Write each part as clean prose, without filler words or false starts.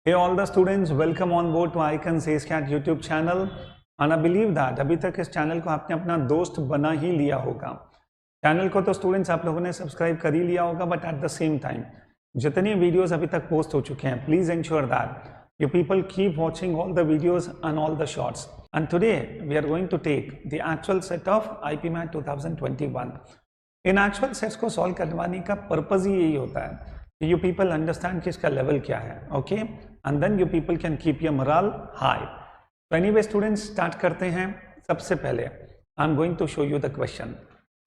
Hey all the students, welcome on board to Icons AceCat YouTube channel and I believe that अभी तक इस channel को आपने अपना दोस्त बना ही लिया होगा। चैनल को तो स्टूडेंट्स आप लोगों ने सब्सक्राइब कर ही लिया होगा, but at the same time जितनी वीडियोस अभी तक पोस्ट हो चुके हैं, please ensure that you people keep watching all the videos and all the shorts. And today we are going to take the actual set of IPMAT 2021. In actual sets को solve करवाने का purpose ही यही होता है कि you people understand कि इसका level क्या है, okay, and then you people can keep your morale high. तो एनीवे स्टूडेंट्स, स्टार्ट करते हैं। सबसे पहले I am going to show you the question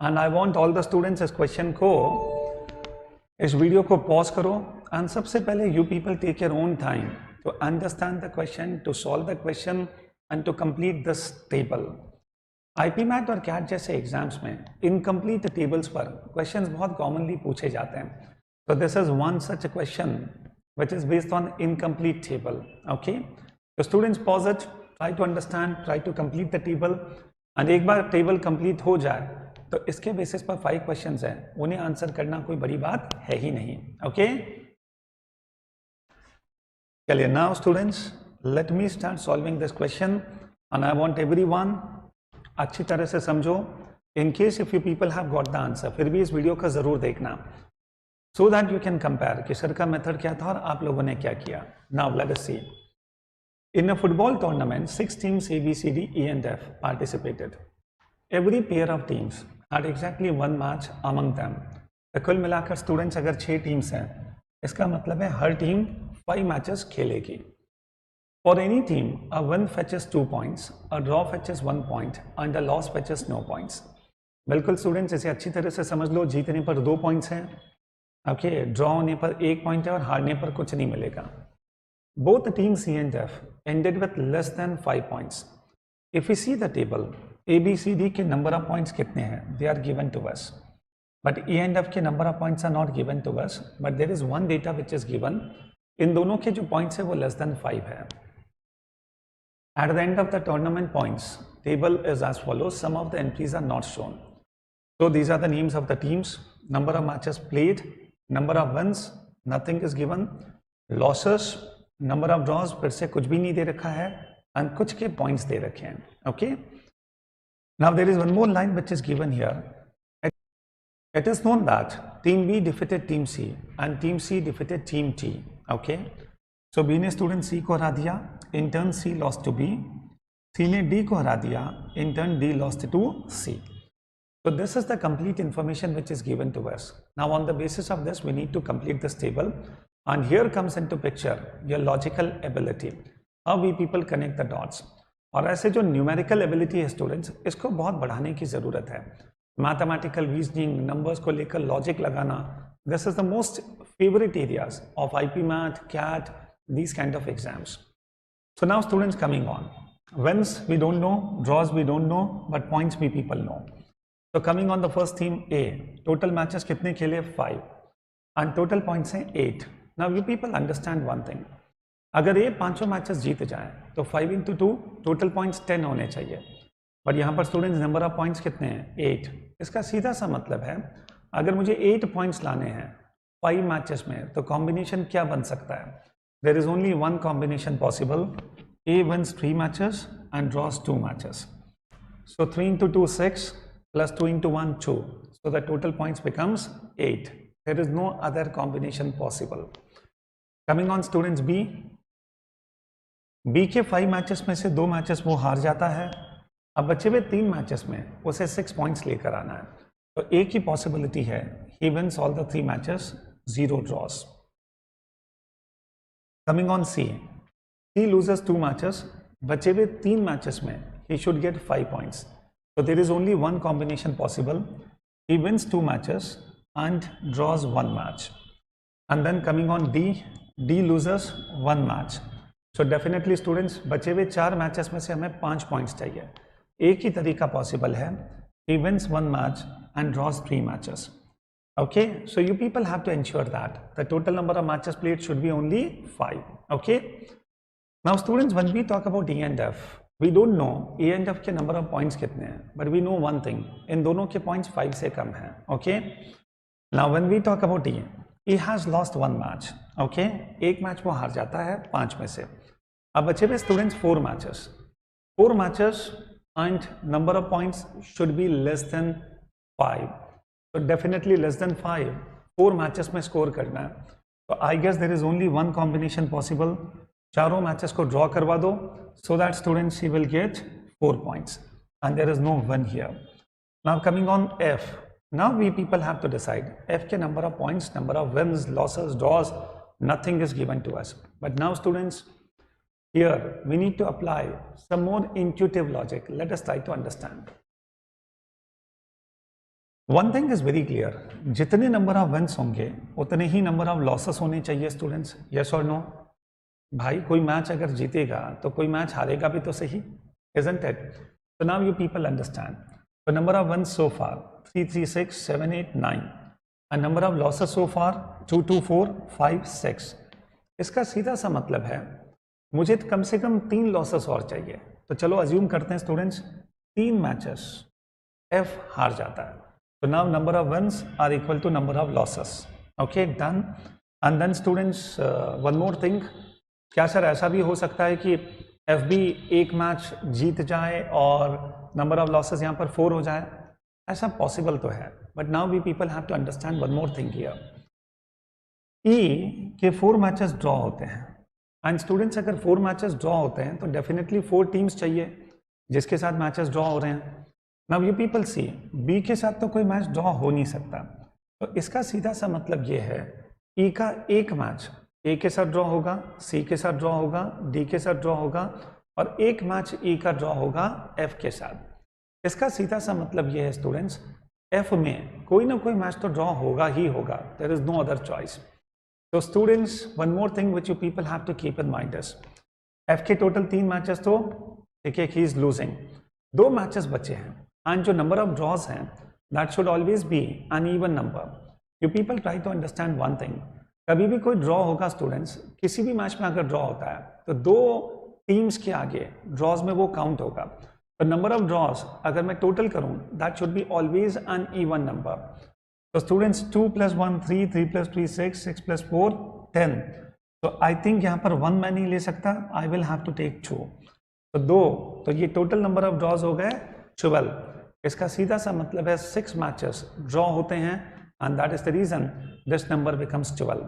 and I want all the students इस क्वेश्चन को, इस वीडियो को पॉज करो एंड सबसे पहले you people take your own time to understand the question, to solve the question and to complete this table. IPMAT और CAT जैसे exams में इनकम्प्लीट टेबल्स पर क्वेश्चंस बहुत कॉमनली पूछे जाते हैं। तो this is one such question which is based on incomplete table, okay. तो students pause it, try to understand, try to complete the table and एक बार टेबल कंप्लीट हो जाए तो इसके बेसिस पर 5 क्वेश्चंस हैं, उन्हें आंसर करना कोई बड़ी बात है ही नहीं, ओके। चलिए now students, let me start solving this question and I want everyone अच्छी तरह से समझो। In case if you people have got the answer, फिर भी इस वीडियो का जरूर देखना so that you can compare कि सर का मेथड क्या था और आप लोगों ने क्या किया। Now let us see, in a football tournament 6 teams A, B, C, D, E and F participated. Every pair of teams had exactly 1 match among them. तो कुल मिलाकर स्टूडेंट्स अगर 6 टीम्स हैं, इसका मतलब है हर टीम 5 मैचेस खेलेगी। For any team, a win fetches 2 points, a draw fetches 1 point, and a loss fetches no points. बिल्कुल स्टूडेंट्स, इसे अच्छी तरह से समझ लो। जीतने पर 2 पॉइंट्स हैं, ओके, ड्रॉ होने पर 1 पॉइंट है और हारने पर कुछ नहीं मिलेगा। Both teams C and F ended with less than 5 points. If we see the table, A, B, C, D के number of points कितने हैं? They are given to us. But E and F के number of points are not given to us, but there is one data which is given. इन दोनों के जो points है वो less than 5 है। At the end of the tournament points table is as follows. Some of the entries are not shown. So these are the names of the teams, number of matches played, number of wins, nothing is given, losses, number of draws, फिर से कुछ भी नहीं दे रखा है, and कुछ के points दे रखे हैं, okay? Now there is one more line which is given here. It is known that team B defeated team C and team C defeated team T, okay? So B ने student C को हरा दिया, in turn C lost to B, C ने D को हरा दिया, in turn D lost to C. So this is the complete information which is given to us. Now on the basis of this we need to complete this table and here comes into picture your logical ability, how we people connect the dots. और ऐसे जो numerical ability है students, इसको बहुत बढ़ाने की ज़रूरत है। मैथमेटिकल रीजनिंग, नंबर्स को लेकर लॉजिक लगाना, this is the most favourite areas of IPMAT, CAT, these kind of exams. So now students, coming on, wins we don't know, draws we don't know, but points we people know. So coming on the first theme A, total matches कितने खेले? 5 and total points हैं 8. Now you people understand one thing, अगर ये 5 matches जीत जाए तो 5 into 2 total points 10 होने चाहिए, but यहाँ पर स्टूडेंट्स नंबर ऑफ पॉइंट्स कितने हैं? 8। इसका सीधा सा मतलब है अगर मुझे 8 पॉइंट्स लाने हैं 5 मैचेस में तो कॉम्बिनेशन क्या बन सकता है? There is only one combination possible. A wins 3 matches and draws 2 matches. So 3 into 2 6 plus 2 into 1 2. So the total points becomes 8. There is no other combination possible. Coming on students B. B के 5 matches में से 2 matches वो हार जाता है। अब बचे हुए 3 मैचेस में उसे 6 पॉइंट्स लेकर आना है। तो एक ही पॉसिबिलिटी है, he wins all the 3 matches, 0 draws. Coming on C, he loses 2 matches, बचे हुए 3 मैचेस में he should get 5 points. So there is only one combination possible. He wins 2 matches and draws 1 match. And then coming on D, D loses 1 match. So definitely students, बचे हुए 4 matches में से हमें 5 points चाहिए। एक ही तरीका possible है, he wins 1 match and draws 3 matches. Okay, so you people have to ensure that the total number of matches played should be only 5. Okay, now students, when we talk about E and F, we don't know A and F के number of points कितने हैं, but we know one thing, इन दोनों के points 5 से कम हैं. Okay, now when we talk about E, he has lost 1 match, okay, एक match वो हार जाता है 5 में से। अब बचे हुए students 4 matches and number of points should be less than 5, तो डेफिनेटली लेस देन 5 4 मैचेस में स्कोर करना है। तो I guess there is only one combination possible, चारों मैचेस को ड्रॉ करवा दो, सो दैट स्टूडेंट्स ही will get 4 points and there is no one here. Now coming on F, now we people have to decide F के number of points, number of wins, losses, draws, nothing is given to us. But now students, here we need to apply some more intuitive logic. Let us try to understand. One thing is very clear, जितने number of wins होंगे उतने ही number of losses होने चाहिए students, yes और no? भाई कोई match अगर जीतेगा तो कोई मैच हारेगा भी तो सही, isn't it? So now you people understand. So number of wins so far 3, 3, 6, 7, 8, 9. And number of losses so far 2, 2, 4, 5, 6. इसका सीधा सा मतलब है मुझे कम से कम 3 लॉसेस और चाहिए। तो चलो अज्यूम करते हैं स्टूडेंट्स 3 मैचेस एफ हार जाता है, तो now number of wins are equal to number of losses, okay, done. And then students one more thing, क्या सर ऐसा भी हो सकता है कि एफ भी एक मैच जीत जाए और नंबर ऑफ लॉसेस यहाँ पर 4 हो जाए? ऐसा पॉसिबल तो है, but now we people have to understand one more thing here. ई के 4 मैचेस ड्रॉ होते हैं एंड स्टूडेंट्स अगर 4 मैचेस ड्रॉ होते हैं तो डेफिनेटली 4 टीम्स चाहिए जिसके साथ मैचेस ड्रॉ हो रहे हैं। Now you people see, B के साथ तो कोई मैच ड्रॉ हो नहीं सकता, तो इसका सीधा सा मतलब ये है ई का एक मैच ए के साथ ड्रॉ होगा, सी के साथ ड्रॉ होगा, डी के साथ ड्रॉ होगा और एक मैच ई का ड्रॉ होगा एफ के साथ। इसका सीधा सा मतलब ये है स्टूडेंट्स, एफ में कोई ना कोई मैच तो ड्रॉ होगा ही होगा, there is no other choice. तो students one more thing which you people have to keep in mind is F K total 3 matches तो ठीक है, ही इज लूजिंग, 2 मैचेस बचे हैं एंड जो नंबर ऑफ ड्रॉज हैं that should always be an even number. You people try to understand one thing, कभी भी कोई ड्रॉ होगा स्टूडेंट्स, किसी भी मैच में अगर ड्रॉ होता है तो 2 टीम्स के आगे ड्रॉज में वो काउंट होगा। तो नंबर ऑफ ड्रॉज अगर मैं टोटल करूं that should be always an even number. तो स्टूडेंट्स 2 + 1 3, 3 + 3 6, 6 + 4 10। तो आई थिंक यहाँ पर 1 मैं नहीं ले सकता, I will have to take 2, तो 2, तो ये टोटल नंबर ऑफ ड्रॉज हो गए 12। इसका सीधा सा मतलब है 6 मैचेस ड्रॉ होते हैं and that is the reason this number becomes 12.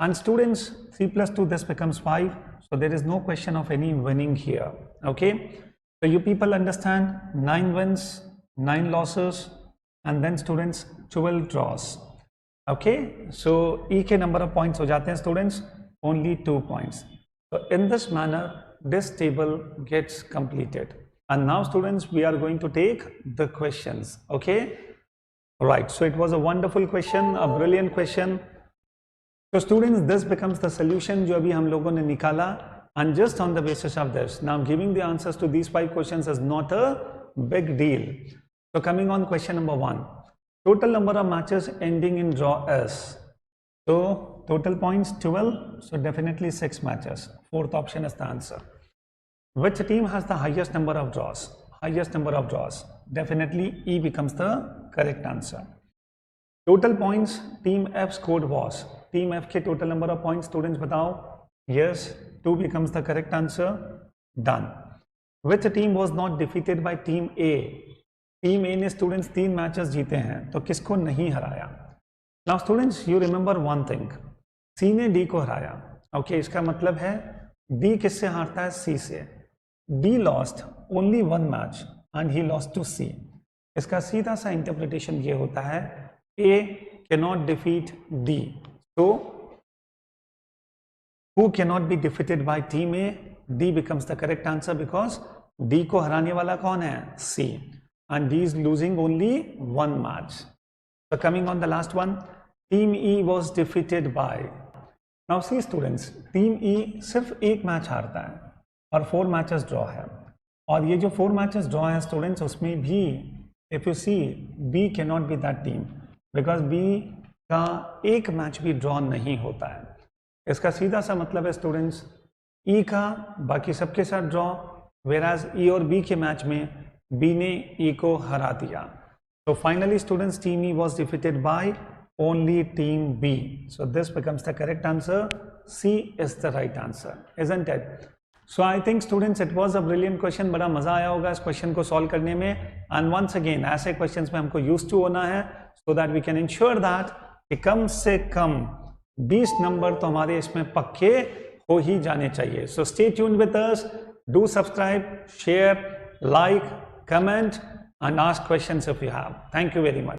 And students 3 + 2 this becomes 5, so there is no question of any winning here, okay? So you people understand 9 wins, 9 losses and then students 12 draws, okay? So E के number of points हो जाते हैं students only 2 points. So in this manner this table gets completed and now students we are going to take the questions, okay? Right, so it was a wonderful question, a brilliant question. So students, this becomes the solution जो अभी हम लोगों ने निकाला, and just on the basis of this, now giving the answers to these 5 questions is not a big deal. So coming on question number 1, total number of matches ending in draw is, so total points 12, so definitely 6 matches. 4th option is the answer. Which team has the highest number of draws? Highest number of draws, definitely E becomes the correct answer. Total points team F scored was, team F के total number of points students बताओ, yes 2 becomes the correct answer, done. Which team was not defeated by team A? team A ने students 3 matches जीते हैं तो किसको नहीं हराया? Now students you remember one thing, C ने D को हराया, okay, इसका मतलब है D किससे हारता है? C से। D lost only 1 match and he lost to C. इसका सीधा सा इंटरप्रिटेशन ये होता है A cannot defeat D. So who cannot be defeated by team A? D becomes the correct answer because D को हराने वाला कौन है? C. And D is losing only 1 match. So coming on the last one, team E was defeated by. Now see students, team E सिर्फ एक match हारता है और 4 मैचेस ड्रॉ है, और ये जो 4 मैचेस ड्रॉ है स्टूडेंट्स उसमें भी if you see B can not be that team because B का एक मैच भी ड्रॉ नहीं होता है। इसका सीधा सा मतलब है स्टूडेंट्स ई का बाकी सबके साथ ड्रॉ, वेराज ई और बी के मैच में बी ने ई को हरा दिया। तो finally students team E was defeated by only team B. So this becomes the correct answer. C is the right answer, isn't it? So I think students it was a brilliant question. बड़ा मजा आया होगा इस question को solve करने में. And once again ऐसे questions में हमको used to होना है so that we can ensure that कि कम से कम 20 नंबर तो हमारे इसमें पक्के हो ही जाने चाहिए. So stay tuned with us. Do subscribe, share, like, comment and ask questions if you have. Thank you very much.